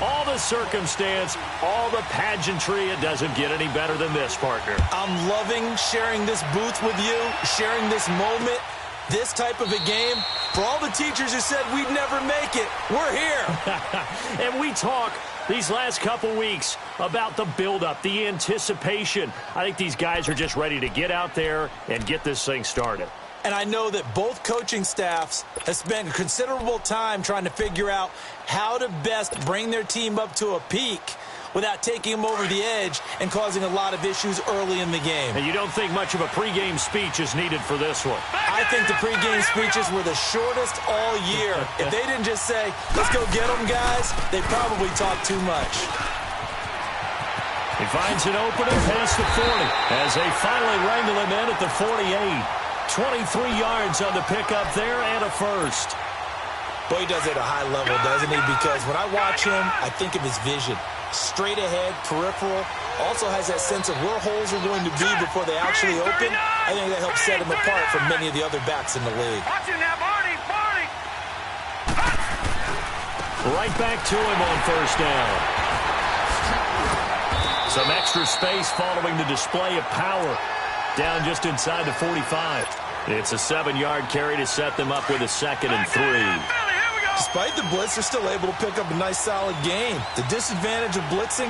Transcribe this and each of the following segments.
All the circumstance, all the pageantry, it doesn't get any better than this, partner. I'm loving sharing this booth with you, sharing this moment, this type of a game. For all the teachers who said we'd never make it, we're here. And we talk these last couple weeks about the buildup, the anticipation. I think these guys are just ready to get out there and get this thing started. And I know that both coaching staffs have spent considerable time trying to figure out how to best bring their team up to a peak without taking them over the edge and causing a lot of issues early in the game. And you don't think much of a pregame speech is needed for this one? I think the pregame speeches were the shortest all year. If they didn't just say, let's go get them, guys, they probably talked too much. He finds an opening past the 40 as they finally wrangle him in at the 48. 23 yards on the pickup there and a first. Boy, he does it at a high level, doesn't he? Because when I watch him, I think of his vision. Straight ahead, peripheral. Also has that sense of where holes are going to be before they actually open. I think that helps set him apart from many of the other backs in the league. Right back to him on first down. Some extra space following the display of power. Down just inside the 45. It's a 7-yard carry to set them up with a 2nd and 3. Despite the blitz, they're still able to pick up a nice, solid gain. The disadvantage of blitzing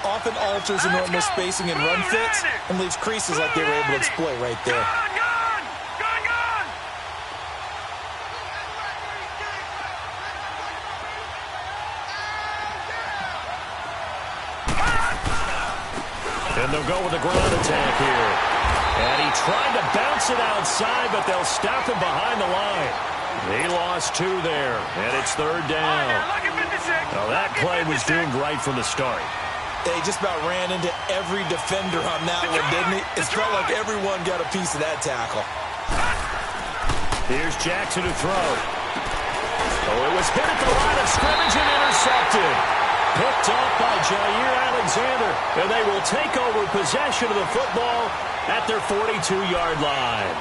often alters the normal spacing and run fits and leaves creases like they were able to exploit right there. And they'll go with a ground attack here. And he tried to bounce it outside, but they'll stop him behind the line. He lost 2 there, and it's 3rd down. Now that play was doomed right from the start. They just about ran into every defender on that one, didn't he? It felt like everyone got a piece of that tackle. Here's Jackson to throw. Oh, it was hit at the line of scrimmage and intercepted. Picked off by Jair Alexander, and they will take over possession of the football at their 42-yard line.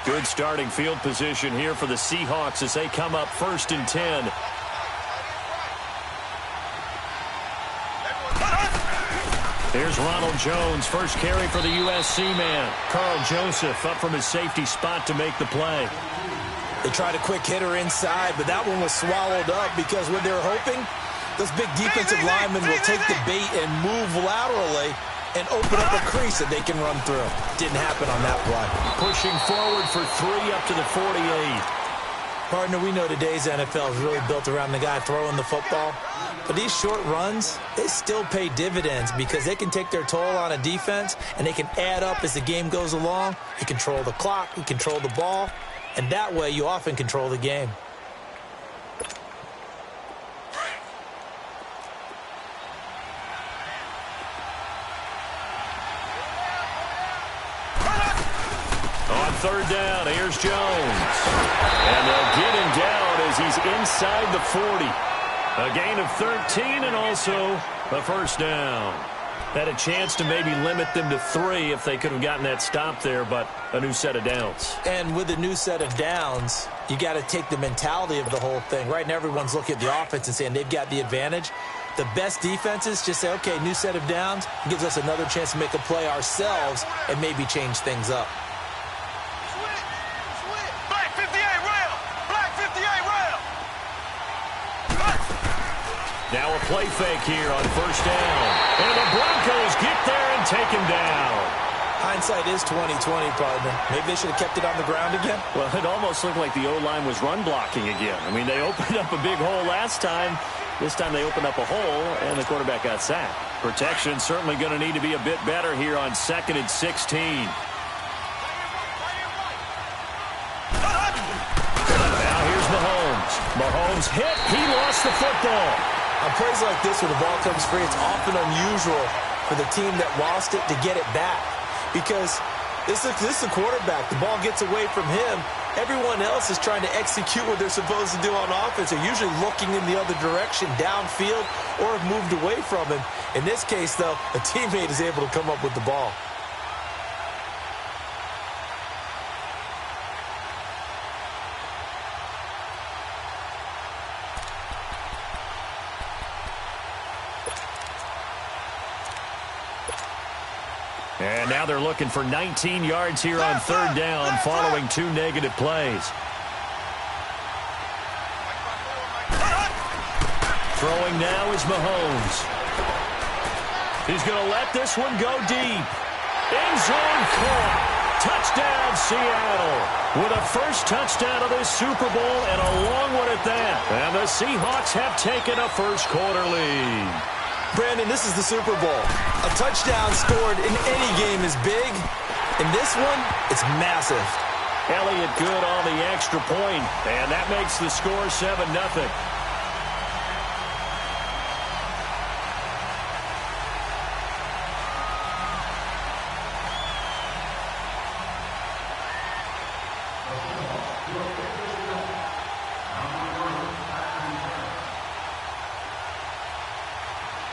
Good starting field position here for the Seahawks as they come up 1st and 10. Here's Ronald Jones, first carry for the USC man. Carl Joseph up from his safety spot to make the play. They tried a quick hitter inside, but that one was swallowed up because what they were hoping, those big defensive linemen will take the bait and move laterally and open up a crease that they can run through. Didn't happen on that play. Pushing forward for 3 up to the 48. Partner, we know today's NFL is really built around the guy throwing the football. But these short runs, they still pay dividends because they can take their toll on a defense and they can add up as the game goes along. You control the clock, you control the ball, and that way you often control the game. On 3rd down, here's Jones. And they'll get him down as he's inside the 40. A gain of 13 and also a first down. Had a chance to maybe limit them to 3 if they could have gotten that stop there, but a new set of downs. And with a new set of downs, you got to take the mentality of the whole thing. Right now, everyone's looking at the offense and saying they've got the advantage. The best defenses just say, okay, new set of downs, gives us another chance to make a play ourselves and maybe change things up. Now a play fake here on first down. And the Broncos get there and take him down. Hindsight is 20/20, partner. Maybe they should have kept it on the ground again. Well, it almost looked like the O-line was run blocking again. I mean, they opened up a big hole last time. This time they opened up a hole, and the quarterback got sacked. Protection certainly going to need to be a bit better here on 2nd and 16. Now here's Mahomes. Mahomes hit. He lost the football. On plays like this, when the ball comes free, it's often unusual for the team that lost it to get it back. Because This is the quarterback. The ball gets away from him. Everyone else is trying to execute what they're supposed to do on offense. They're usually looking in the other direction, downfield, or have moved away from him. In this case, though, a teammate is able to come up with the ball. And now they're looking for 19 yards here on third down following 2 negative plays. Throwing now is Mahomes. He's going to let this one go deep. End zone caught. Touchdown, Seattle. With a first touchdown of this Super Bowl and a long one at that. And the Seahawks have taken a first quarter lead. Brandon, this is the Super Bowl. A touchdown scored in any game is big. In this one, it's massive. Elliott good on the extra point, and that makes the score 7-0.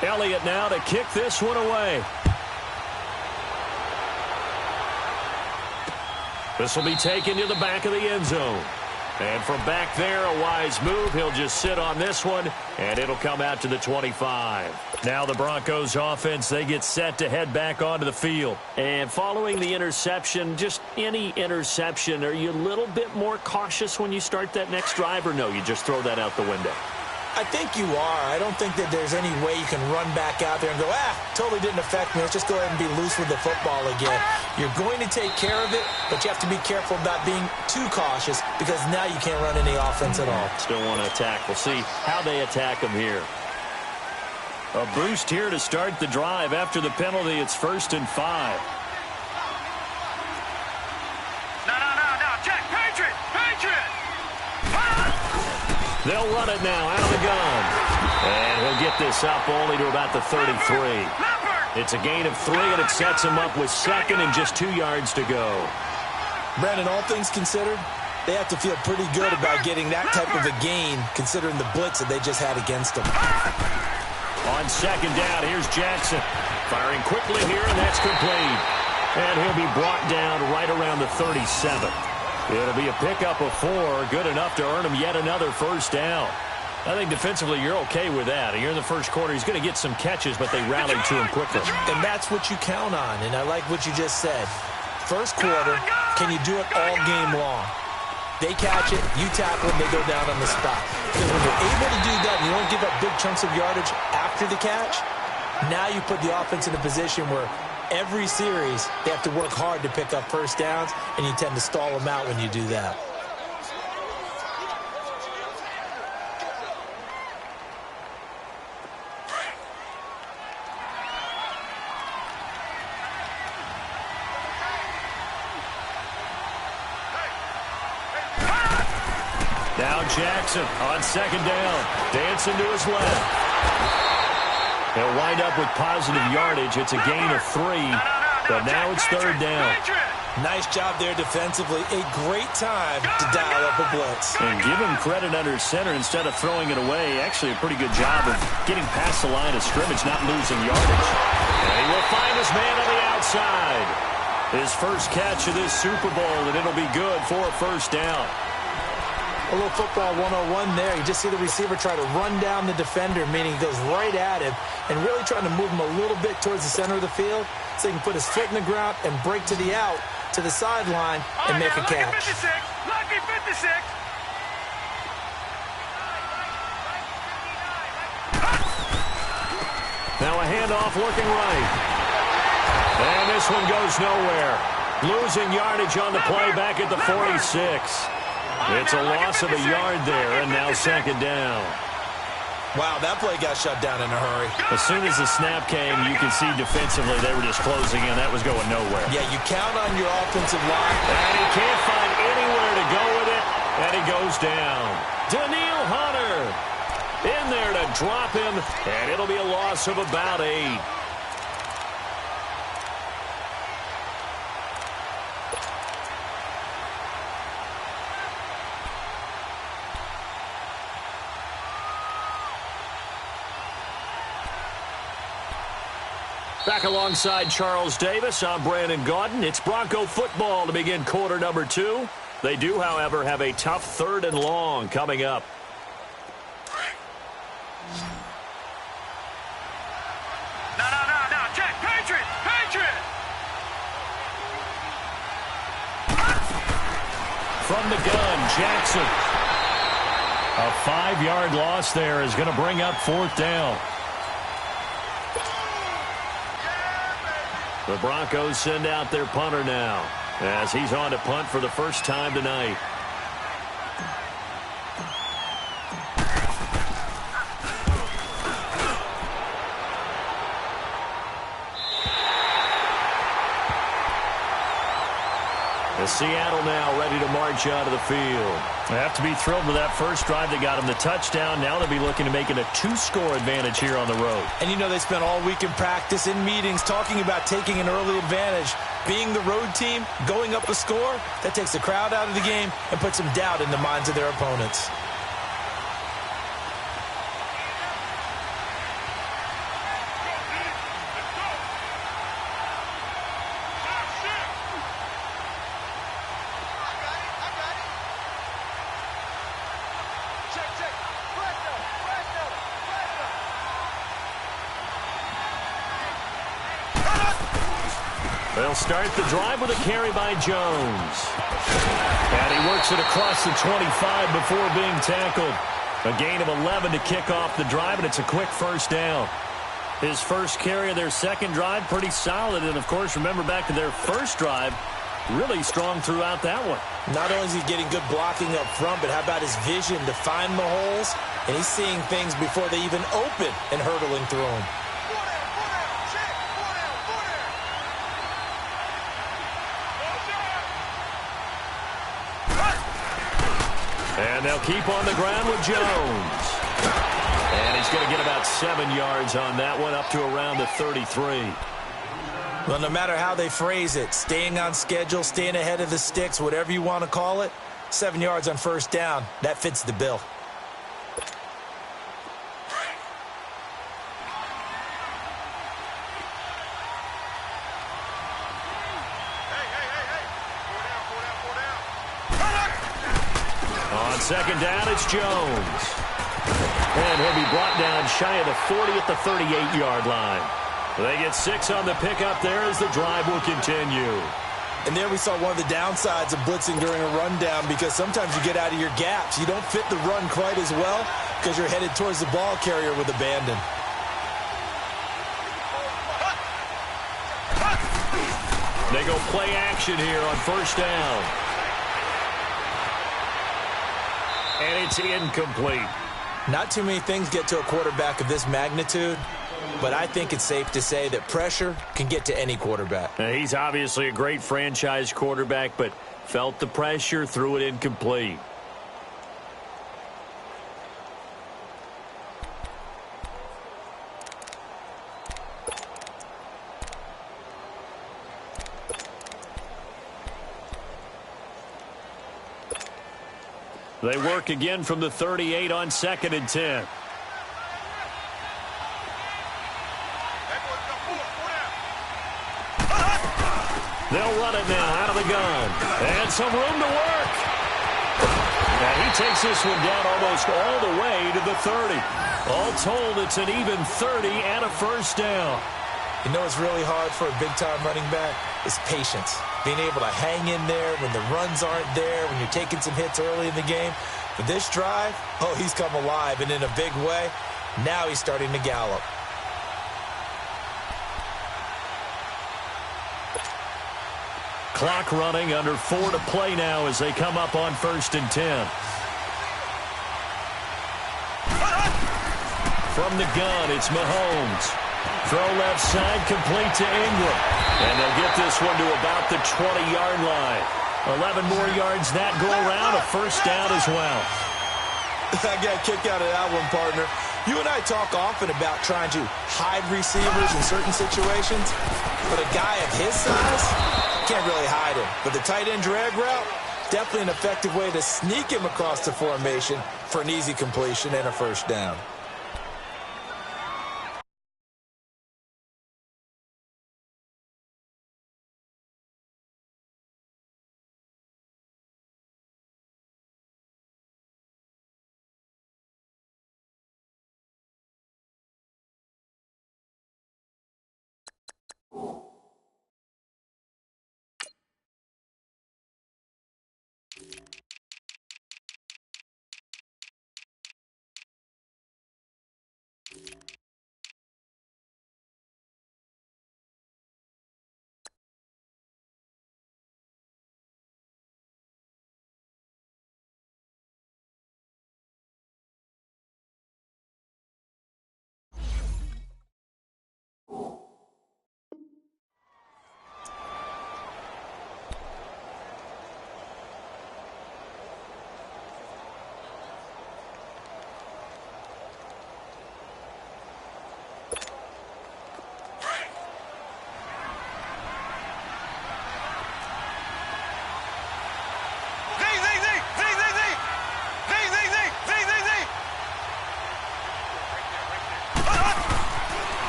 Elliott now to kick this one away. This will be taken to the back of the end zone. And from back there, a wise move. He'll just sit on this one, and it'll come out to the 25. Now the Broncos offense, they get set to head back onto the field. And following the interception, just any interception, are you a little bit more cautious when you start that next drive, or no, you just throw that out the window? I think you are. I don't think that there's any way you can run back out there and go, totally didn't affect me. Let's just go ahead and be loose with the football again. You're going to take care of it, but you have to be careful about being too cautious because now you can't run any offense at all. Still want to attack. We'll see how they attack them here. A boost here to start the drive. After the penalty, it's 1st and 5. No. Check. Patriot. They'll run it now out of the gun. And he'll get this up only to about the 33. It's a gain of 3, and it sets him up with 2nd and just 2 yards to go. Brandon, all things considered, they have to feel pretty good about getting that type of a gain considering the blitz that they just had against them. On 2nd down, here's Jackson. Firing quickly here, and that's complete. And he'll be brought down right around the 37. It'll be a pickup of 4, good enough to earn him yet another first down. I think defensively you're okay with that. You're in the first quarter. He's going to get some catches, but they rallied to him quickly. And that's what you count on, and I like what you just said. First quarter, can you do it all game long? They catch it, you tackle them, they go down on the spot. Because when you're able to do that and you don't give up big chunks of yardage after the catch, now you put the offense in a position where every series, they have to work hard to pick up first downs, and you tend to stall them out when you do that. Now Jackson on 2nd down, dancing to his left. They'll wind up with positive yardage. It's a gain of 3, but now it's 3rd down. Nice job there defensively. A great time to dial up a blitz. And give him credit under center instead of throwing it away. Actually, a pretty good job of getting past the line of scrimmage, not losing yardage. And he will find his man on the outside. His first catch of this Super Bowl, and it'll be good for a first down. A little football 101 there. You just see the receiver try to run down the defender, meaning he goes right at him and really trying to move him a little bit towards the center of the field so he can put his foot in the ground and break to the out, to the sideline, and make a catch. Lucky 56. Now a handoff looking right. And this one goes nowhere. Losing yardage on the play back at the 46. It's a loss of a yard there, and now 2nd down. Wow, that play got shut down in a hurry. As soon as the snap came, you can see defensively they were just closing in. That was going nowhere. Yeah, you count on your offensive line. And he can't find anywhere to go with it, and he goes down. Daniil Hunter in there to drop him, and it'll be a loss of about 8. Back alongside Charles Davis, I'm Brandon Gaudin. It's Bronco football to begin quarter number 2. They do, however, have a tough 3rd and long coming up. No. Check. Patriot. From the gun, Jackson. A 5-yard loss there is going to bring up 4th down. The Broncos send out their punter now as he's on to punt for the first time tonight. As Seattle now ready to march out of the field. They have to be thrilled with that first drive that got them the touchdown. Now they'll be looking to make it a 2-score advantage here on the road. And you know they spent all week in practice, in meetings, talking about taking an early advantage. Being the road team, going up a score, that takes the crowd out of the game and puts some doubt in the minds of their opponents. They'll start the drive with a carry by Jones. And he works it across the 25 before being tackled. A gain of 11 to kick off the drive, and it's a quick first down. His first carry of their second drive, pretty solid. And, of course, remember back to their first drive, really strong throughout that one. Not only is he getting good blocking up front, but how about his vision to find the holes? And he's seeing things before they even open and hurtling through them. And they'll keep on the ground with Jones. And he's going to get about 7 yards on that one, up to around the 33. Well, no matter how they phrase it, staying on schedule, staying ahead of the sticks, whatever you want to call it, 7 yards on first down, that fits the bill. On second down, it's Jones. And he'll be brought down shy of the 40 at the 38-yard line. They get 6 on the pickup there as the drive will continue. And there we saw one of the downsides of blitzing during a rundown, because sometimes you get out of your gaps. You don't fit the run quite as well because you're headed towards the ball carrier with abandon. They go play action here on first down. And it's incomplete. Not too many things get to a quarterback of this magnitude, but I think it's safe to say that pressure can get to any quarterback. Now, he's obviously a great franchise quarterback, but felt the pressure, threw it incomplete. They work again from the 38 on 2nd and 10. They'll run it now out of the gun. And some room to work. Now he takes this one down almost all the way to the 30. All told, it's an even 30 and a first down. You know what's really hard for a big-time running back? Is patience. Being able to hang in there when the runs aren't there, when you're taking some hits early in the game. But this drive, oh, he's come alive, and in a big way. Now he's starting to gallop. Clock running, under 4 to play now as they come up on 1st and 10. From the gun, it's Mahomes. Throw left side, complete to Ingram. And they'll get this one to about the 20-yard line. 11 more yards that go around, a first down as well. I got a kick out of that one, partner. You and I talk often about trying to hide receivers in certain situations, but a guy of his size can't really hide him. But the tight end drag route, definitely an effective way to sneak him across the formation for an easy completion and a first down.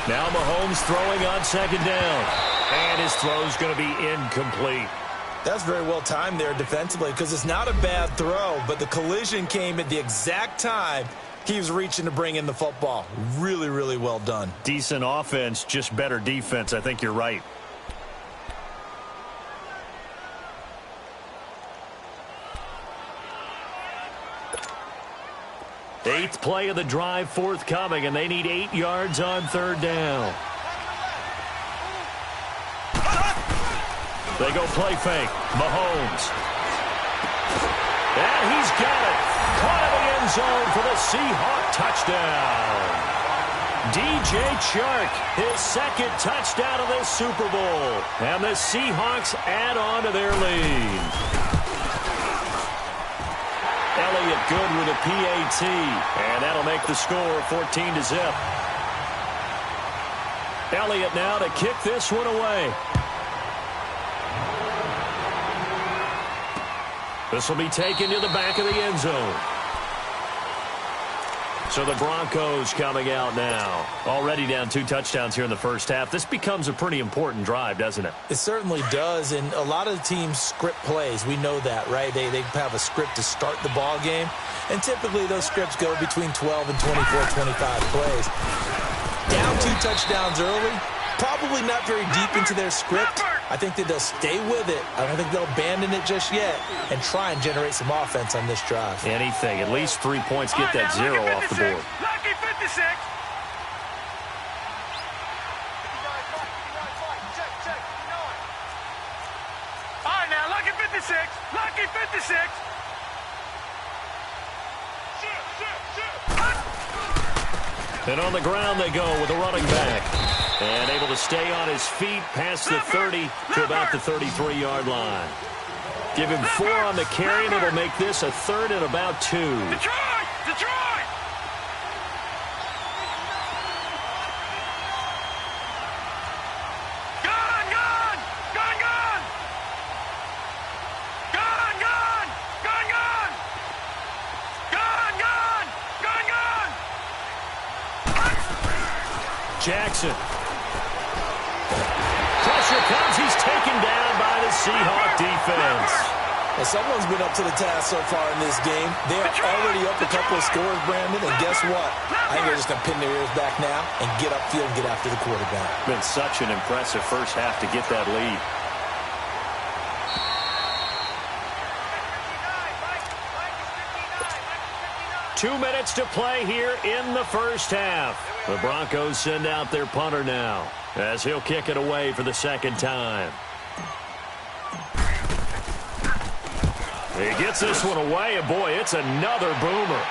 Now Mahomes throwing on second down. And his throw's going to be incomplete. That's very well timed there defensively because it's not a bad throw, but the collision came at the exact time he was reaching to bring in the football. Really, really well done. Decent offense, just better defense. I think you're right. Eighth play of the drive forthcoming, and they need 8 yards on third down. They go play fake. Mahomes. And he's got it. Caught in the end zone for the Seahawk touchdown. DJ Chark, his second touchdown of this Super Bowl. And the Seahawks add on to their lead. Elliott good with a PAT, and that'll make the score 14-0. Elliott now to kick this one away. This will be taken to the back of the end zone. So the Broncos coming out now. Already down 2 touchdowns here in the first half. This becomes a pretty important drive, doesn't it? It certainly does, and a lot of the teams script plays. We know that, right? They have a script to start the ball game, and typically those scripts go between 12 and 24, 25 plays. Down 2 touchdowns early, probably not very deep into their script. I think that they'll stay with it. I don't think they'll abandon it just yet and try and generate some offense on this drive. Anything. At least 3 points, get that 0 off the board. Lucky 56. All right, now, lucky 56. Lucky 56. And on the ground they go with a running back. And able to stay on his feet past the 30 to about the 33-yard line. Give him 4 on the carry, and it'll make this a 3rd and about 2. Detroit! Detroit! Gone! Gone! Gone! Gone! Gone! Gone! Gone! Gone! Gone! Gone! Gone! Gone! Jackson. Pressure comes. He's taken down by the Seahawk defense. Well, someone's been up to the task so far in this game. They are already up a couple of scores, Brandon, and guess what? I think they're just going to pin their ears back now and get upfield and get after the quarterback. Been such an impressive first half to get that lead. Two minutes to play here in the first half. The Broncos send out their punter now as he'll kick it away for the second time. He gets this one away, and boy, it's another boomer.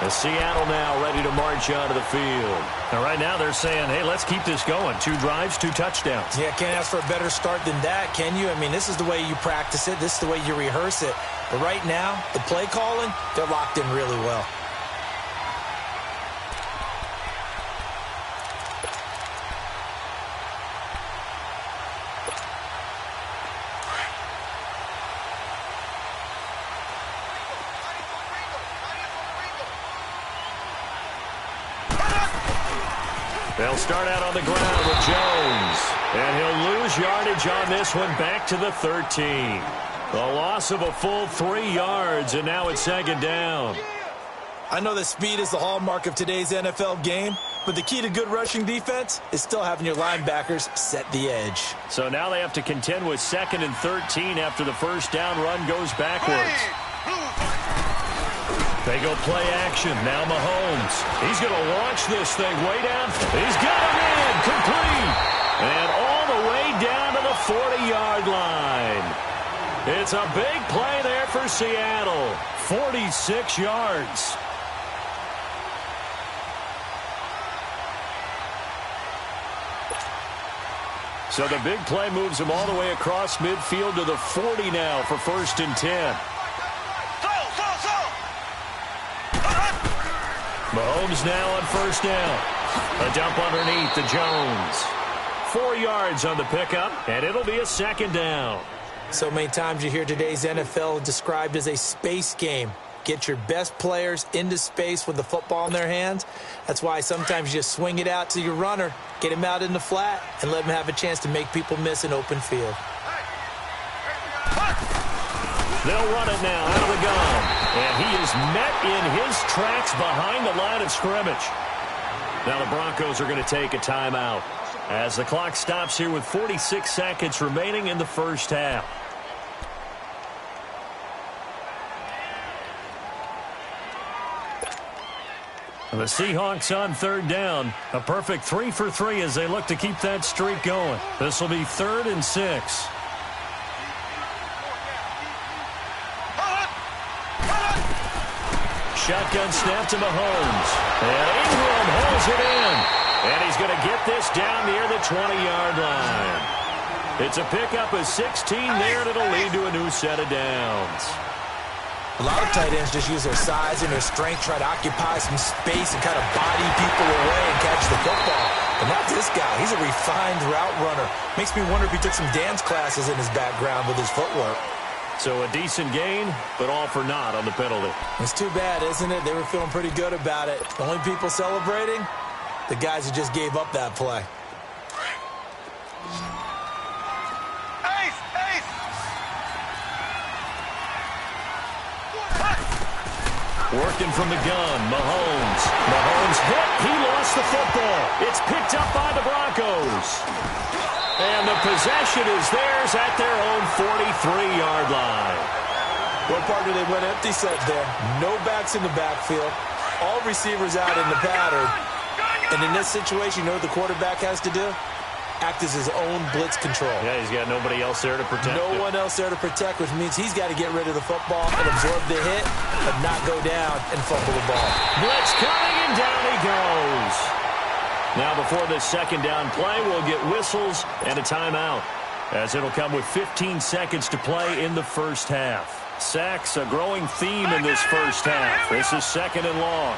And Seattle now ready to march onto the field. And right now they're saying, hey, let's keep this going. 2 drives, 2 touchdowns. Yeah, can't ask for a better start than that, can you? I mean, this is the way you practice it. This is the way you rehearse it. But right now, the play calling, they're locked in really well. They'll start out on the ground with Jones. And he'll lose yardage on this one back to the 13. A loss of a full 3 yards, and now it's second down. I know that speed is the hallmark of today's NFL game, but the key to good rushing defense is still having your linebackers set the edge. So now they have to contend with 2nd and 13 after the first down run goes backwards. They go play action. Now Mahomes. He's going to launch this thing way down. He's got him in. Complete. And all the way down to the 40-yard line. It's a big play there for Seattle. 46 yards. So the big play moves him all the way across midfield to the 40 now for 1st and 10. Mahomes now on 1st down. A dump underneath to Jones. 4 yards on the pickup, and it'll be a 2nd down. So many times you hear today's NFL described as a space game. Get your best players into space with the football in their hands. That's why sometimes you just swing it out to your runner, get him out in the flat, and let him have a chance to make people miss an open field. They'll run it now out of the gun. And he is met in his tracks behind the line of scrimmage. Now the Broncos are going to take a timeout as the clock stops here with 46 seconds remaining in the first half. The Seahawks on 3rd down. A perfect 3 for 3 as they look to keep that streak going. This will be 3rd and 6. Shotgun snap to Mahomes. And Ingram holds it in. And he's going to get this down near the 20-yard line. It's a pickup of 16 there, and it'll lead to a new set of downs. A lot of tight ends just use their size and their strength, try to occupy some space and kind of body people away and catch the football. But not this guy. He's a refined route runner. Makes me wonder if he took some dance classes in his background with his footwork. So a decent gain, but all for naught on the penalty. It's too bad, isn't it? They were feeling pretty good about it. The only people celebrating, the guys who just gave up that play. Working from the gun, Mahomes. Mahomes hit. He lost the football. It's picked up by the Broncos. And the possession is theirs at their own 43-yard line. What partner they went empty set there. No backs in the backfield. All receivers out in the pattern. And in this situation, you know what the quarterback has to do? Act as his own blitz control. Yeah, he's got nobody else there to protect No him. one else there to protect, which means he's got to get rid of the football and absorb the hit, but not go down and fumble the ball. Blitz coming, and down he goes. Now before this 2nd down play, we'll get whistles and a timeout, as it'll come with 15 seconds to play in the first half. Sacks, a growing theme in this first half. This is 2nd and long.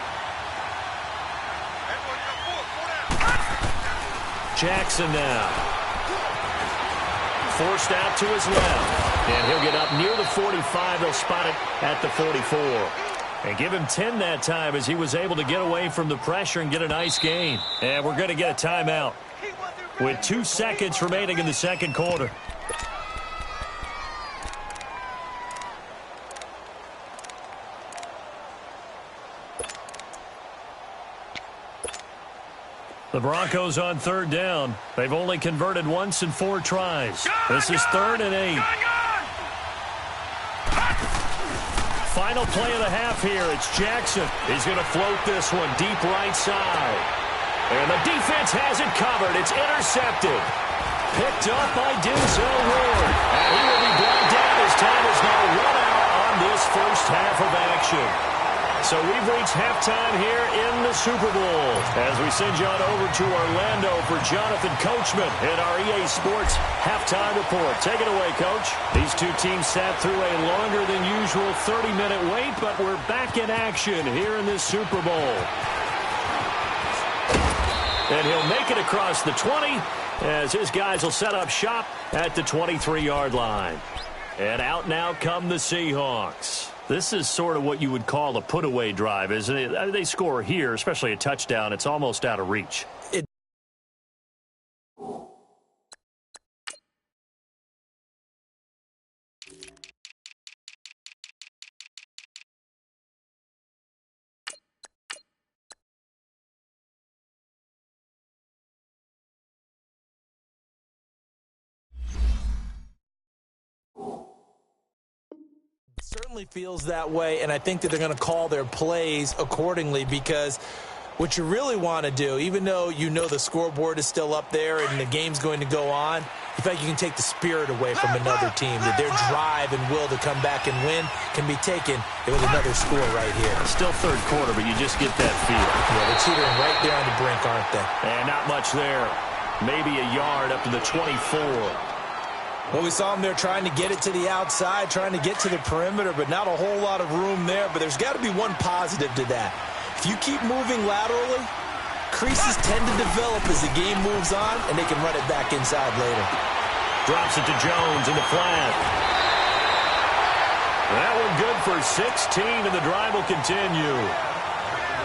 Jackson now. Forced out to his left. And he'll get up near the 45. They'll spot it at the 44. And give him 10 that time as he was able to get away from the pressure and get a nice gain. And we're going to get a timeout with 2 seconds remaining in the 2nd quarter. The Broncos on 3rd down. They've only converted once in 4 tries. This is 3rd and 8. Final play of the half here. It's Jackson. He's going to float this one deep right side. And the defense has it covered. It's intercepted. Picked up by Denzel Ward. And he will be brought down as time is now run out on this first half of action. So we've reached halftime here in the Super Bowl as we send you on over to Orlando for Jonathan Coachman in our EA Sports Halftime Report. Take it away, Coach. These two teams sat through a longer than usual 30-minute wait, but we're back in action here in this Super Bowl. And he'll make it across the 20 as his guys will set up shop at the 23-yard line. And out now come the Seahawks. This is sort of what you would call a put-away drive, isn't it? They score here, especially a touchdown. It's almost out of reach. Certainly feels that way, and I think that they're going to call their plays accordingly, because what you really want to do, even though you know the scoreboard is still up there and the game's going to go on, in fact, you can take the spirit away from another team, that their drive and will to come back and win can be taken with another score right here. Still third quarter, but you just get that feel. Yeah, they're teetering right there on the brink, aren't they? And not much there. Maybe a yard up to the 24. Well, we saw them there trying to get it to the outside, trying to get to the perimeter, but not a whole lot of room there. But there's got to be one positive to that. If you keep moving laterally, creases tend to develop as the game moves on, and they can run it back inside later. Drops it to Jones in the flat. That one good for 16, and the drive will continue.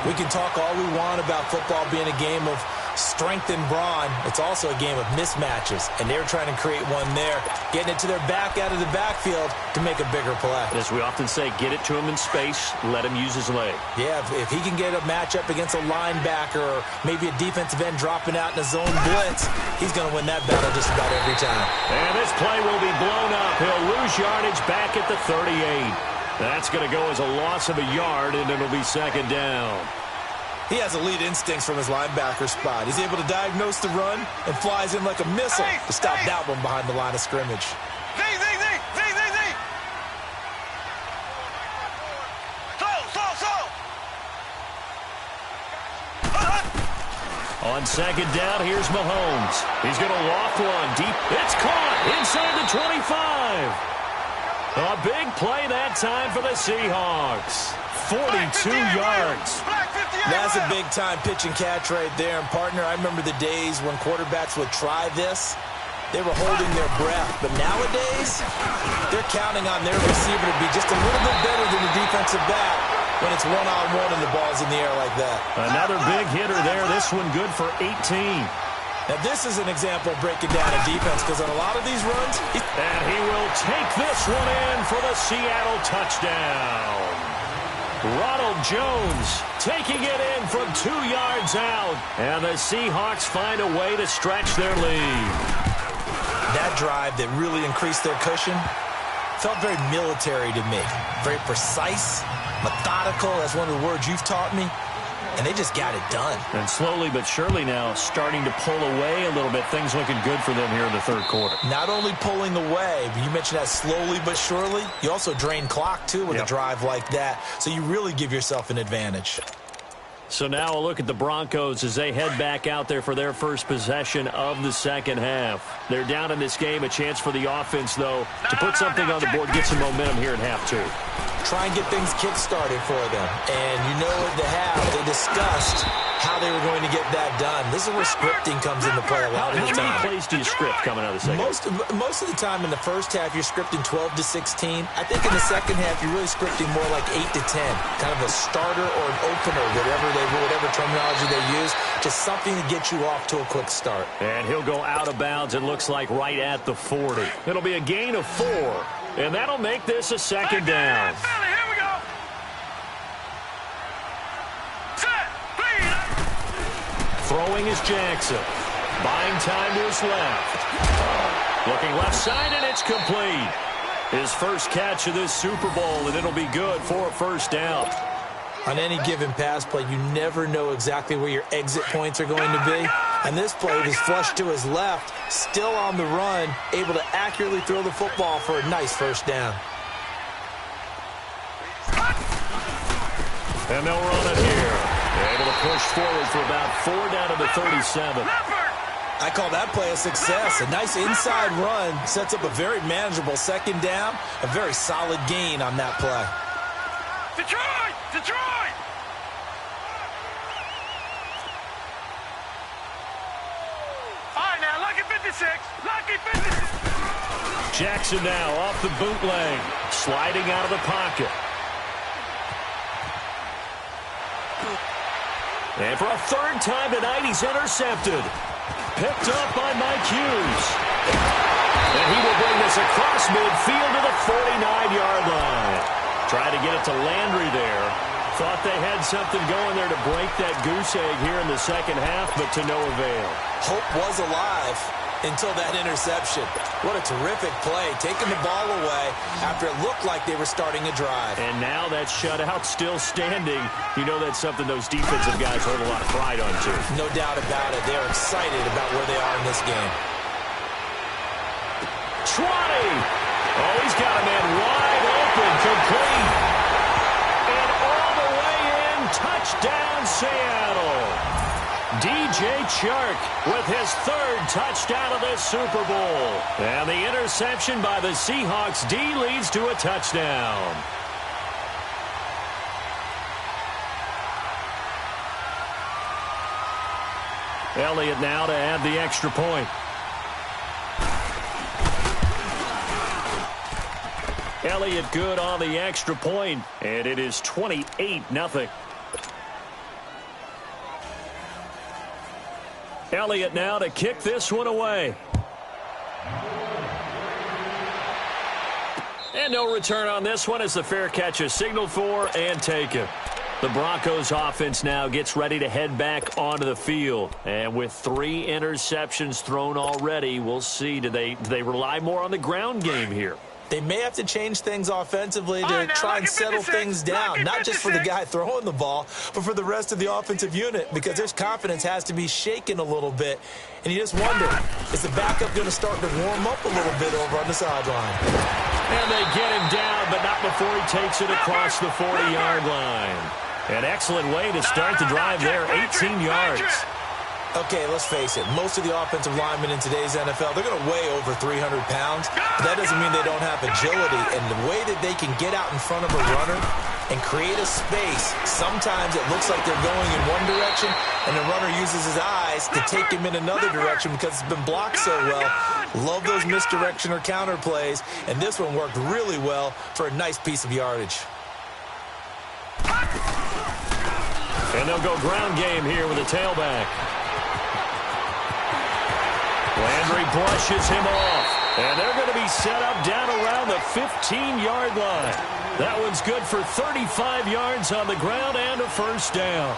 We can talk all we want about football being a game of strength and brawn. It's also a game of mismatches, and they're trying to create one there, getting it to their back out of the backfield to make a bigger play. As we often say, get it to him in space, let him use his leg. Yeah, if he can get a matchup against a linebacker or maybe a defensive end dropping out in a zone blitz, he's going to win that battle just about every time. And this play will be blown up. He'll lose yardage back at the 38. That's going to go as a loss of a yard, and it'll be second down. He has elite instincts from his linebacker spot. He's able to diagnose the run and flies in like a missile to stop that one behind the line of scrimmage. On second down, here's Mahomes. He's going to loft one deep. It's caught inside the 25. A big play that time for the Seahawks. 42 yards. That's a big-time pitch and catch right there. And, partner, I remember the days when quarterbacks would try this. They were holding their breath. But nowadays, they're counting on their receiver to be just a little bit better than the defensive back when it's one-on-one and the ball's in the air like that. Another big hitter there. This one good for 18. Now, this is an example of breaking down a defense, because on a lot of these runs... And he will take this one in for the Seattle touchdown. Ronald Jones taking it in from 2 yards out. And the Seahawks find a way to stretch their lead. That drive that really increased their cushion felt very military to me. Very precise, methodical, that's one of the words you've taught me. And they just got it done. And slowly but surely now starting to pull away a little bit. Things looking good for them here in the third quarter. Not only pulling away, but you mentioned that slowly but surely. You also drain clock, too, with a drive like that. So you really give yourself an advantage. So now a look at the Broncos as they head back out there for their first possession of the second half. They're down in this game. A chance for the offense, though, to put something on the board, get some momentum here at half two. Try and get things kick-started for them. And you know at the half, they discussed how they were going to get that done. This is where scripting comes into play a lot of the time. How many plays do you script coming out of the second half? Most of the time in the first half, you're scripting 12 to 16. I think in the second half, you're really scripting more like 8 to 10. Kind of a starter or an opener, whatever terminology they use. Just something to get you off to a quick start. And he'll go out of bounds, it looks like, right at the 40. It'll be a gain of 4. And that'll make this a second down. Here we go. Set, Throwing is Jackson. Buying time to his left. Looking left side, and it's complete. His first catch of this Super Bowl, and it'll be good for a first down. On any given pass play, you never know exactly where your exit points are going to be. And this play was flushed to his left, still on the run, able to accurately throw the football for a nice first down. And they'll run it here. They're able to push forward for about 4 down to the 37. I call that play a success. A nice inside run sets up a very manageable second down, a very solid gain on that play. Detroit! Detroit! All right, now, lucky 56. Lucky 56. Jackson now off the bootleg. Sliding out of the pocket. And for a third time tonight, he's intercepted. Picked up by Mike Hughes. And he will bring this across midfield to the 49-yard line. Try to get it to Landry there. Thought they had something going there to break that goose egg here in the second half, but to no avail. Hope was alive until that interception. What a terrific play, taking the ball away after it looked like they were starting a drive. And now that shutout still standing. You know that's something those defensive guys hold a lot of pride on, too. No doubt about it. They're excited about where they are in this game. 20! Oh, he's got a man wide open, complete. And all the way in, touchdown Seattle. DJ Chark with his third touchdown of this Super Bowl. And the interception by the Seahawks D leads to a touchdown. Elliott now to add the extra point. Elliott good on the extra point, and it is 28-0. Elliott now to kick this one away. And no return on this one as the fair catch is signaled for and taken. The Broncos offense now gets ready to head back onto the field. And with 3 interceptions thrown already, we'll see. Do they rely more on the ground game here? They may have to change things offensively to try and settle things down, not just for the guy throwing the ball, but for the rest of the offensive unit, because their confidence has to be shaken a little bit. And you just wonder, is the backup going to start to warm up a little bit over on the sideline? And they get him down, but not before he takes it across the 40-yard line. An excellent way to start the drive there, 18 yards. Okay, let's face it. Most of the offensive linemen in today's NFL, they're going to weigh over 300 pounds. But that doesn't mean they don't have agility. And the way that they can get out in front of a runner and create a space, sometimes it looks like they're going in one direction, and the runner uses his eyes to take him in another direction because it's been blocked so well. Love those misdirection or counter plays. And this one worked really well for a nice piece of yardage. And they'll go ground game here with a tailback. Landry brushes him off. And they're going to be set up down around the 15-yard line. That one's good for 35 yards on the ground and a first down.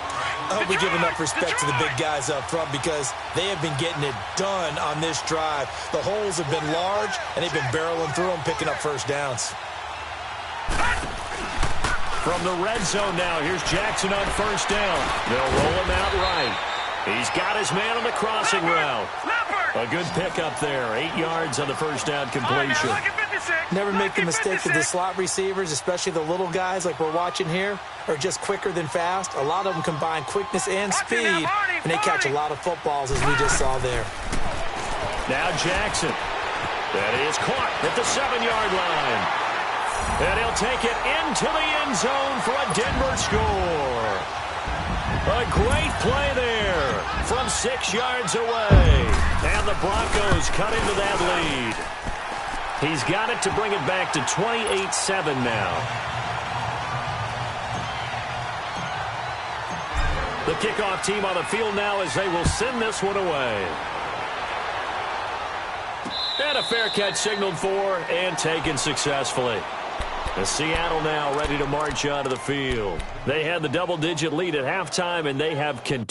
I hope we give enough respect to the big guys up front because they have been getting it done on this drive. The holes have been large, and they've been barreling through them, picking up first downs. From the red zone now, here's Jackson on first down. They'll roll him out right. He's got his man on the crossing route. A good pickup there. 8 yards on the first down completion. Never make the mistake that the slot receivers, especially the little guys like we're watching here, are just quicker than fast. A lot of them combine quickness and speed, and they catch a lot of footballs, as we just saw there. Now Jackson. That is caught at the 7-yard line. And he'll take it into the end zone for a Denver score. A great play there from 6 yards away. And the Broncos cut into that lead. He's got it to bring it back to 28-7 now. The kickoff team on the field now as they will send this one away. And a fair catch signaled for and taken successfully. The Seattle now ready to march onto the field. They had the double-digit lead at halftime, and they have continued.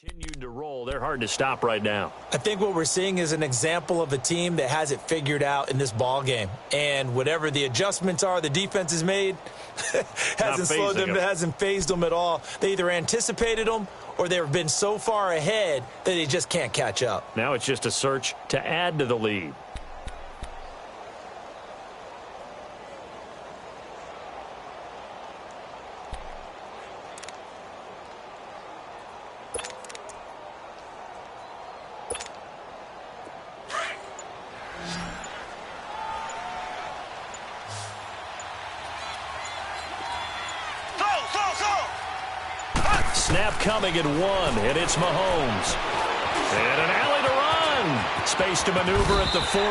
Continued to roll. They're hard to stop right now. I think what we're seeing is an example of a team that has it figured out in this ball game. And whatever the adjustments are the defense has made hasn't slowed them, hasn't phased them at all. They either anticipated them or they've been so far ahead that they just can't catch up. Now it's just a search to add to the lead. Snap coming at 1, and it's Mahomes. And an alley to run. Space to maneuver at the 40.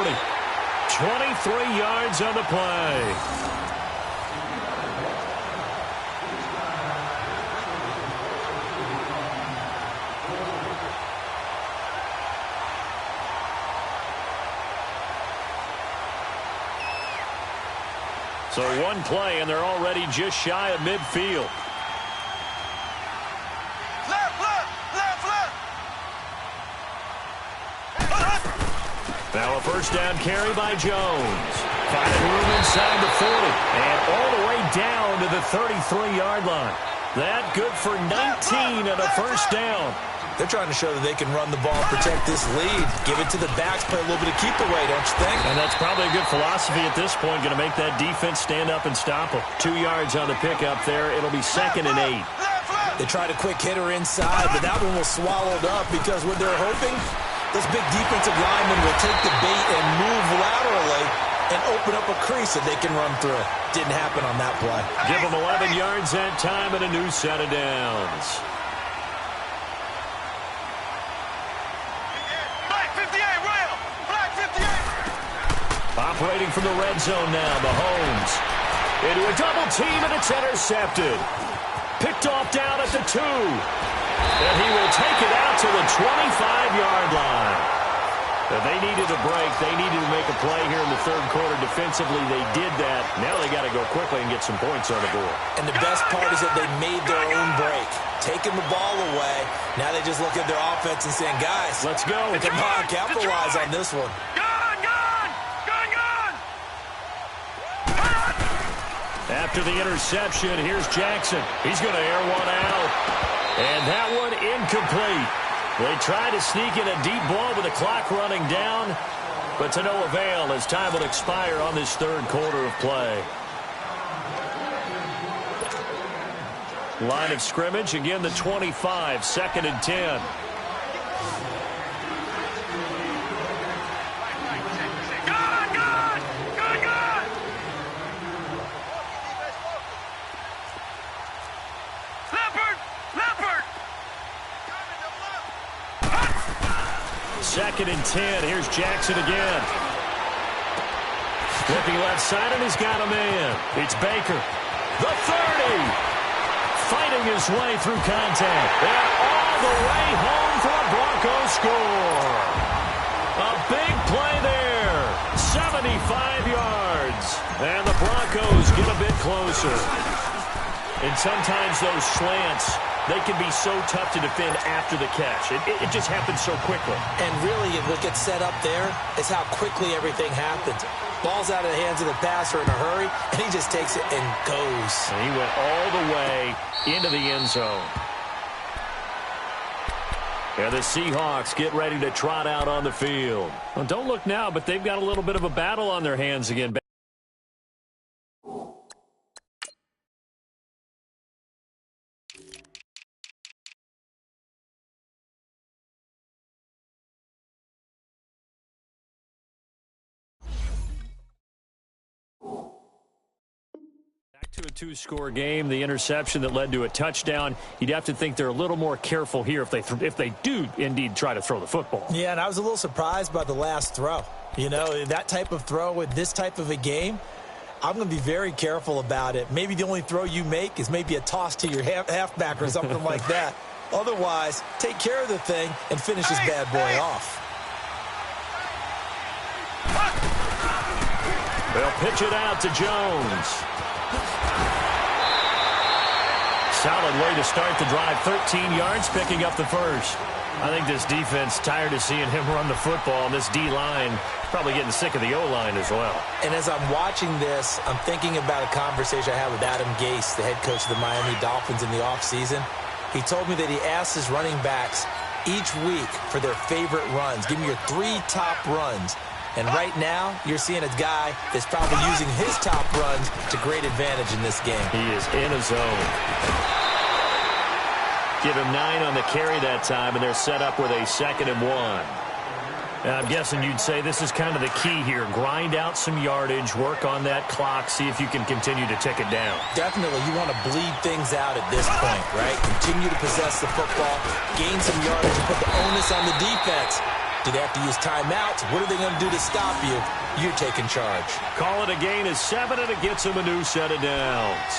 23 yards on the play. So one play, and they're already just shy of midfield. Now a first down carry by Jones. Finding room inside the 40. And all the way down to the 33-yard line. That good for 19 and a first down. They're trying to show that they can run the ball and protect this lead. Give it to the backs, play a little bit of keep away, don't you think? And that's probably a good philosophy at this point. Going to make that defense stand up and stop them. 2 yards on the pickup there. It'll be 2nd and 8. They tried a quick hitter inside, but that one was swallowed up because what they're hoping, those big defensive linemen will take the bait and move laterally and open up a crease that they can run through. Didn't happen on that play. Give them 11 yards that time and a new set of downs. Operating from the red zone now, Mahomes. Into a double team, and it's intercepted. Picked off down at the 2. And he will take it out to the 25-yard line. Now they needed a break. They needed to make a play here in the third quarter. Defensively, they did that. Now they got to go quickly and get some points on the board. And the best part is that they made their own break. Taking the ball away. Now they just look at their offense and saying, guys, let's go. Come on, capitalize on this one. After the interception, here's Jackson. He's going to air one out. And that one incomplete. They try to sneak in a deep ball with the clock running down, but to no avail as time will expire on this third quarter of play. Line of scrimmage, again the 25, 2nd and 10. Second and 10. Here's Jackson again. Flipping left side, and he's got a man. It's Baker. The 30. Fighting his way through contact. And all the way home for a Broncos score. A big play there. 75 yards. And the Broncos get a bit closer. And sometimes those slants, they can be so tough to defend after the catch. It just happens so quickly. And really, what gets set up there is how quickly everything happens. Ball's out of the hands of the passer in a hurry, and he just takes it and goes. And he went all the way into the end zone. And the Seahawks get ready to trot out on the field. Well, don't look now, but they've got a little bit of a battle on their hands again. To a 2-score game, the interception that led to a touchdown. You'd have to think they're a little more careful here if they do indeed try to throw the football. Yeah, and I was a little surprised by the last throw. You know, that type of throw with this type of a game, I'm going to be very careful about it. Maybe the only throw you make is maybe a toss to your halfback or something like that. Otherwise, take care of the thing and finish this bad boy off. They'll pitch it out to Jones. Solid way to start the drive. 13 yards, picking up the first. I think this defense tired of seeing him run the football, and this D-line probably getting sick of the O-line as well. And as I'm watching this, I'm thinking about a conversation I had with Adam Gase, the head coach of the Miami Dolphins in the offseason. He told me that he asked his running backs each week for their favorite runs. Give me your 3 top runs. And right now, you're seeing a guy that's probably using his top runs to great advantage in this game. He is in a zone. Give him 9 on the carry that time, and they're set up with a 2nd and 1. I'm guessing you'd say this is kind of the key here. Grind out some yardage, work on that clock, see if you can continue to tick it down. Definitely, you want to bleed things out at this point, right? Continue to possess the football, gain some yardage, and put the onus on the defense. Do they have to use timeouts? What are they going to do to stop you? You're taking charge. Call it a gain of 7, and it gets them a new set of downs.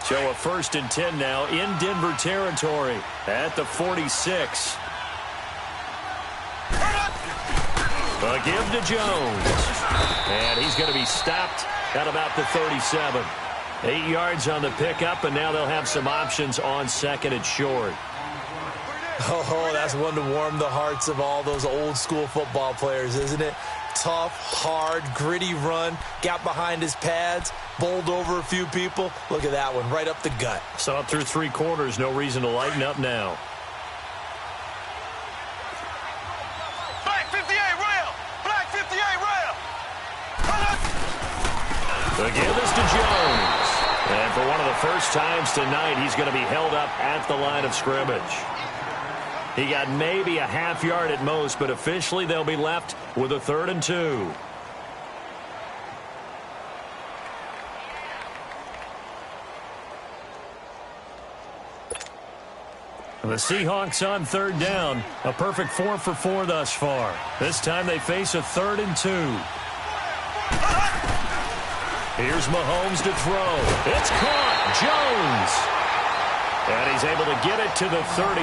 So a 1st and 10 now in Denver territory at the 46. A give to Jones. And he's going to be stopped at about the 37. 8 yards on the pickup, and now they'll have some options on 2nd and short. Oh, that's one to warm the hearts of all those old-school football players, isn't it? Tough, hard, gritty run, got behind his pads, bowled over a few people. Look at that one, right up the gut. Saw it through 3 quarters, no reason to lighten up now. Black 58 rail! Black 58 rail! The give is to Jones. And for one of the first times tonight, he's going to be held up at the line of scrimmage. He got maybe a half yard at most, but officially they'll be left with a 3rd and 2. The Seahawks on 3rd down. A perfect 4 for 4 thus far. This time they face a 3rd and 2. Here's Mahomes to throw. It's caught. Jones. And he's able to get it to the 33.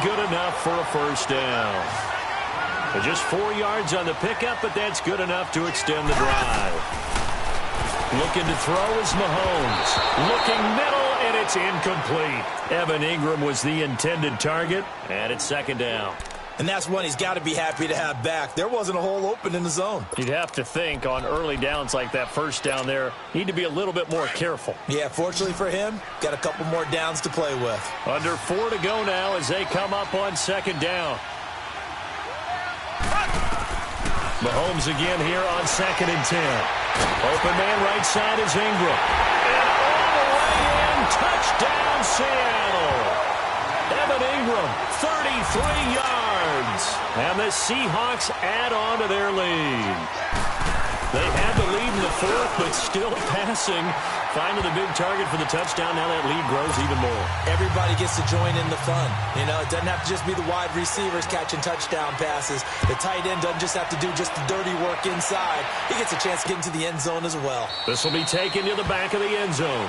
Good enough for a 1st down. Just 4 yards on the pickup, but that's good enough to extend the drive. Looking to throw is Mahomes. Looking middle, and it's incomplete. Evan Ingram was the intended target, and it's 2nd down. And that's one he's got to be happy to have back. There wasn't a hole open in the zone. You'd have to think on early downs like that 1st down there, need to be a little bit more careful. Yeah, fortunately for him, got a couple more downs to play with. Under 4 to go now as they come up on 2nd down. Mahomes again here on 2nd and 10. Open man right side is Ingram. And all the way in, touchdown Seattle. Evan Ingram, 33 yards. And the Seahawks add on to their lead. They had the lead in the 4th, but still passing. Finding the big target for the touchdown. Now that lead grows even more. Everybody gets to join in the fun. You know, it doesn't have to just be the wide receivers catching touchdown passes. The tight end doesn't just have to do just the dirty work inside. He gets a chance to get into the end zone as well. This will be taken to the back of the end zone.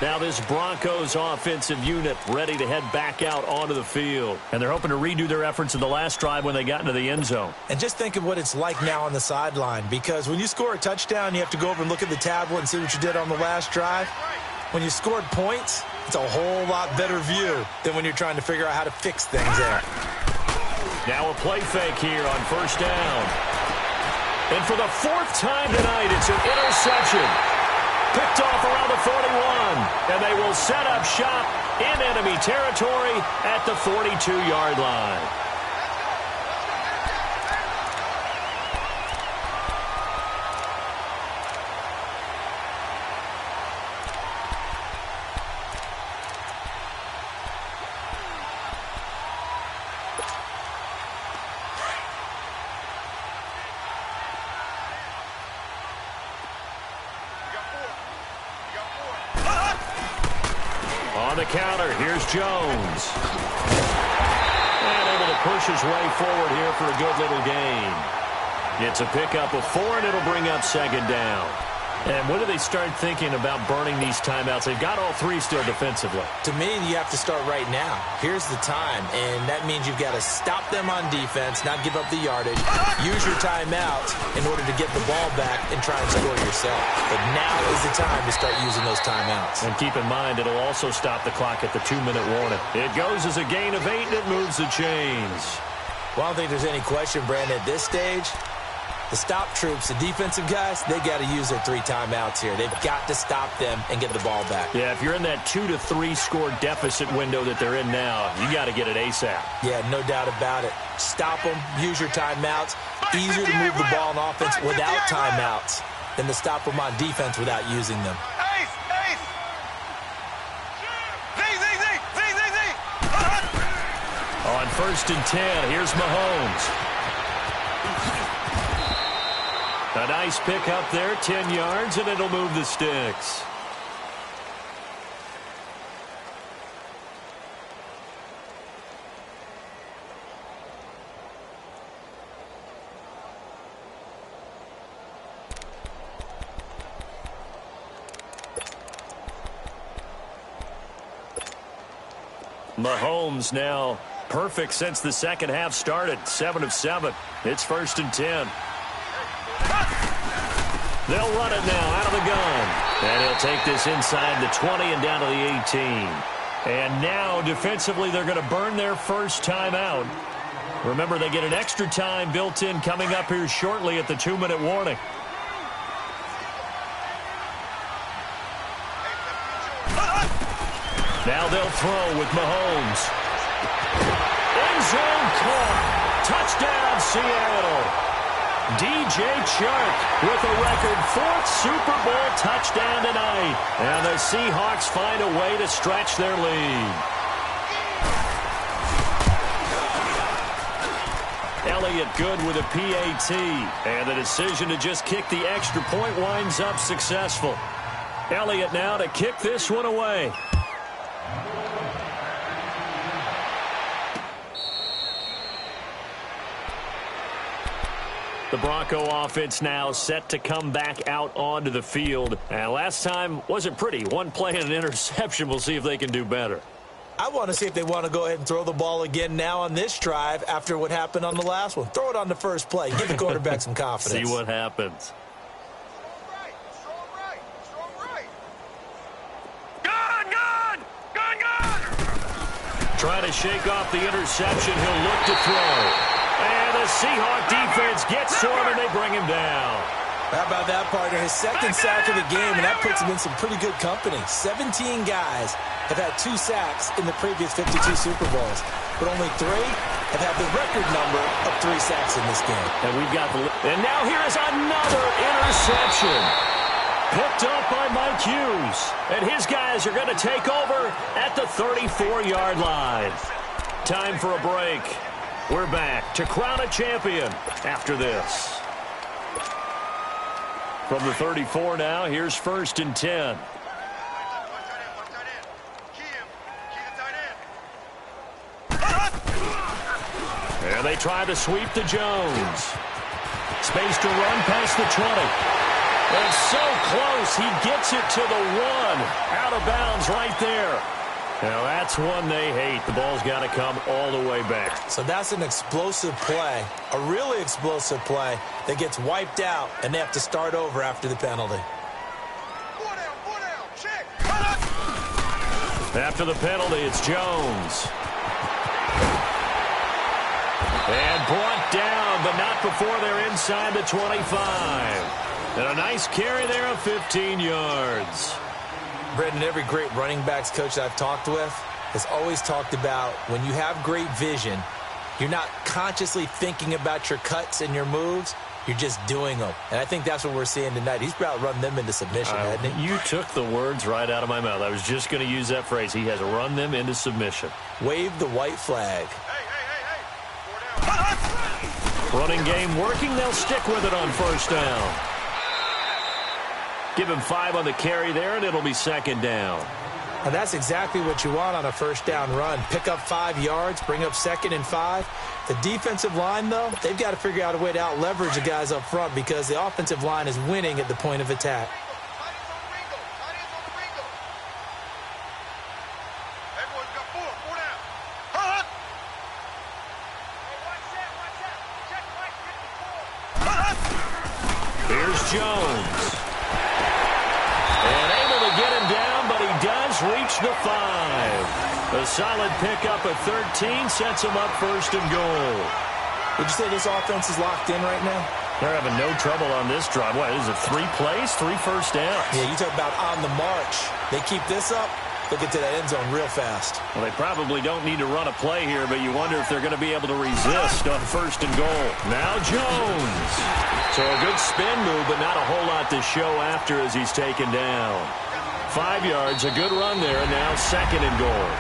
Now this Broncos offensive unit ready to head back out onto the field. And they're hoping to redo their efforts in the last drive when they got into the end zone. And just think of what it's like now on the sideline, because when you score a touchdown, you have to go over and look at the tablet and see what you did on the last drive. When you scored points, it's a whole lot better view than when you're trying to figure out how to fix things there. Now a play fake here on 1st down. And for the 4th time tonight, it's an interception. Picked off around the 41, and they will set up shop in enemy territory at the 42-yard line. On the counter, here's Jones. And able to push his way forward here for a good little gain. It's a pickup of 4, and it'll bring up 2nd down. And when do they start thinking about burning these timeouts? They've got all 3 still defensively. To me, you have to start right now. Here's the time, and that means you've got to stop them on defense, not give up the yardage, use your timeouts in order to get the ball back and try and score yourself. But now is the time to start using those timeouts. And keep in mind, it'll also stop the clock at the 2-minute warning. It goes as a gain of 8, and it moves the chains. Well, I don't think there's any question, Brandon, at this stage. The stop troops, the defensive guys, they got to use their 3 timeouts here. They've got to stop them and get the ball back. Yeah, if you're in that 2 to 3 score deficit window that they're in now, you got to get it ASAP. Yeah, no doubt about it. Stop them, use your timeouts, easier to move the ball on offense without timeouts than to stop them on defense without using them. On 1st and 10, here's Mahomes. A nice pick up there, 10 yards, and it'll move the sticks. Mahomes now perfect since the second half started. 7 of 7. It's 1st and 10. They'll run it now out of the gun. And he'll take this inside the 20 and down to the 18. And now defensively they're going to burn their first time out. Remember, they get an extra time built in coming up here shortly at the 2-minute warning. Now they'll throw with Mahomes. End zone caught. Touchdown, Seattle. DJ Chark with a record 4th Super Bowl touchdown tonight. And the Seahawks find a way to stretch their lead. Elliott good with a PAT. And the decision to just kick the extra point winds up successful. Elliott now to kick this one away. The Bronco offense now set to come back out onto the field. And last time wasn't pretty. One play and an interception. We'll see if they can do better. I want to see if they want to go ahead and throw the ball again now on this drive after what happened on the last one. Throw it on the first play. Give the quarterback some confidence. See what happens. Trying to shake off the interception. He'll look to throw. And the Seahawk defense gets to him, and they bring him down. How about that, partner? His second sack of the game, and that puts him in some pretty good company. 17 guys have had 2 sacks in the previous 52 Super Bowls, but only 3 have had the record number of 3 sacks in this game. And we've got the... And now here is another interception. Picked up by Mike Hughes. And his guys are going to take over at the 34-yard line. Time for a break. We're back to crown a champion after this. From the 34 now, here's 1st and 10. And they try to sweep to Jones. Space to run past the 20. And so close, he gets it to the 1. Out of bounds right there. Now, that's one they hate. The ball's got to come all the way back. So that's an explosive play, a really explosive play that gets wiped out, and they have to start over after the penalty. After the penalty, it's Jones. And brought down, but not before they're inside the 25. And a nice carry there of 15 yards. Brendan, every great running backs coach that I've talked with has always talked about when you have great vision, you're not consciously thinking about your cuts and your moves. You're just doing them. And I think that's what we're seeing tonight. He's about run them into submission, hasn't he? You took the words right out of my mouth. I was just going to use that phrase. He has run them into submission. Wave the white flag. Running game working. They'll stick with it on 1st down. Give him 5 on the carry there, and it'll be 2nd down. And that's exactly what you want on a 1st down run. Pick up 5 yards, bring up 2nd and 5. The defensive line, though, they've got to figure out a way to out-leverage the guys up front because the offensive line is winning at the point of attack. Here's Jones. And able to get him down, but he does reach the 5. A solid pickup at 13 sets him up 1st and goal. Would you say this offense is locked in right now? They're having no trouble on this drive. What, is it 3 plays, 3 first downs? Yeah, you talk about on the march. They keep this up, They'll get to that end zone real fast. Well, they probably don't need to run a play here, but you wonder if they're going to be able to resist on 1st and goal. Now Jones. So a good spin move, but not a whole lot to show after as he's taken down. 5 yards, a good run there, and now 2nd and goal.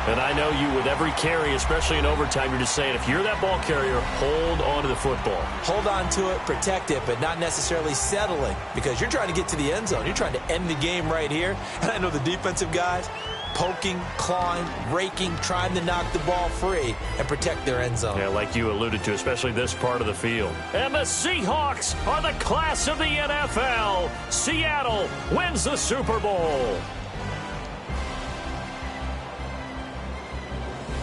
And I know you with every carry, especially in overtime, you're just saying, if you're that ball carrier, hold on to the football. Hold on to it, protect it, but not necessarily settling, because you're trying to get to the end zone. You're trying to end the game right here. And I know the defensive guys poking, clawing, raking, trying to knock the ball free and protect their end zone. Yeah, like you alluded to, especially this part of the field. And the Seahawks are the class of the NFL. Seattle wins the Super Bowl.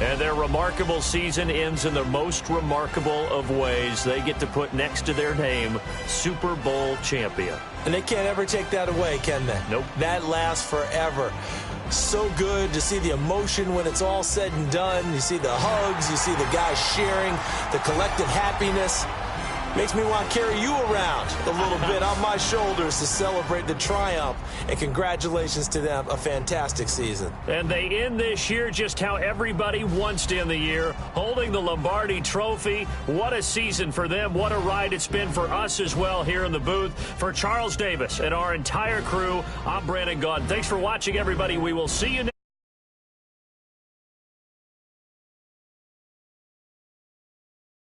And their remarkable season ends in the most remarkable of ways. They get to put next to their name, Super Bowl champion. And they can't ever take that away, can they? Nope. That lasts forever. So good to see the emotion when it's all said and done. You see the hugs, you see the guys sharing, the collective happiness. Makes me want to carry you around a little bit on my shoulders to celebrate the triumph. And congratulations to them, a fantastic season. And they end this year just how everybody wants to end the year, holding the Lombardi Trophy. What a season for them. What a ride it's been for us as well here in the booth. For Charles Davis and our entire crew, I'm Brandon Gaudin. Thanks for watching, everybody. We will see you next.